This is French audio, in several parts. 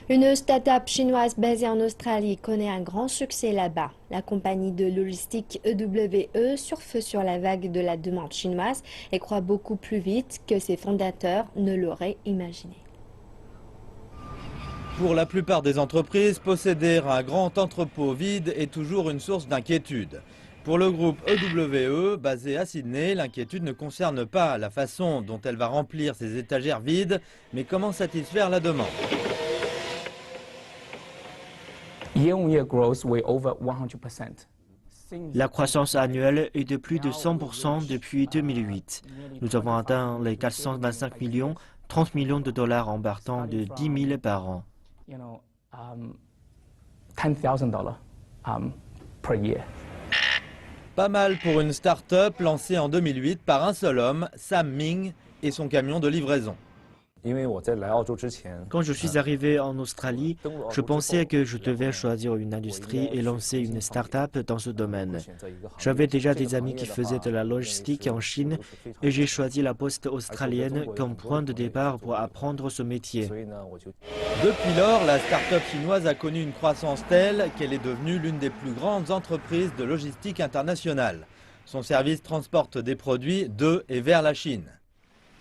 Une start-up chinoise basée en Australie connaît un grand succès là-bas. La compagnie de logistique EWE surfe sur la vague de la demande chinoise et croît beaucoup plus vite que ses fondateurs ne l'auraient imaginé. Pour la plupart des entreprises, posséder un grand entrepôt vide est toujours une source d'inquiétude. Pour le groupe EWE, basé à Sydney, l'inquiétude ne concerne pas la façon dont elle va remplir ses étagères vides, mais comment satisfaire la demande. Year-on-year growth way over 100%. La croissance annuelle est de plus de 100% depuis 2008. Nous avons atteint les 425 millions, 30 millions de dollars en partant de 10 000 par an. $10,000 per year. Pas mal pour une start-up lancée en 2008 par un seul homme, Sam Ming, et son camion de livraison. Quand je suis arrivé en Australie, je pensais que je devais choisir une industrie et lancer une start-up dans ce domaine. J'avais déjà des amis qui faisaient de la logistique en Chine et j'ai choisi la poste australienne comme point de départ pour apprendre ce métier. Depuis lors, la start-up chinoise a connu une croissance telle qu'elle est devenue l'une des plus grandes entreprises de logistique internationale. Son service transporte des produits de et vers la Chine.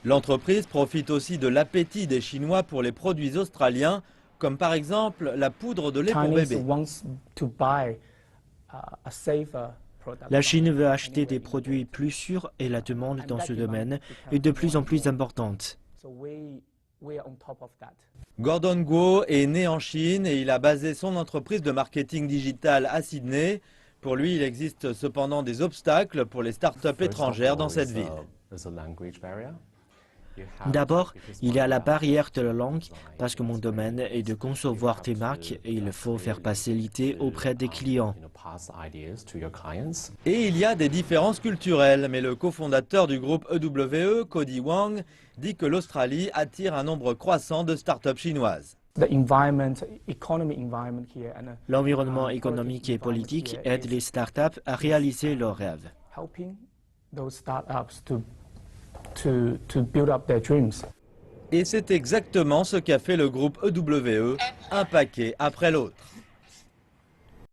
L'entreprise profite aussi de l'appétit des Chinois pour les produits australiens, comme par exemple la poudre de lait pour bébé. La Chine veut acheter des produits plus sûrs et la demande dans ce domaine est de plus en plus importante. Gordon Guo est né en Chine et il a basé son entreprise de marketing digital à Sydney. Pour lui, il existe cependant des obstacles pour les start-up étrangères dans cette ville. D'abord, il y a la barrière de la langue, parce que mon domaine est de concevoir tes marques et il faut faire passer l'idée auprès des clients. Et il y a des différences culturelles, mais le cofondateur du groupe EWE, Cody Wang, dit que l'Australie attire un nombre croissant de start-up chinoises. L'environnement économique et politique aide les start-up à réaliser leurs rêves. To build up their dreams. Et c'est exactement ce qu'a fait le groupe EWE, un paquet après l'autre.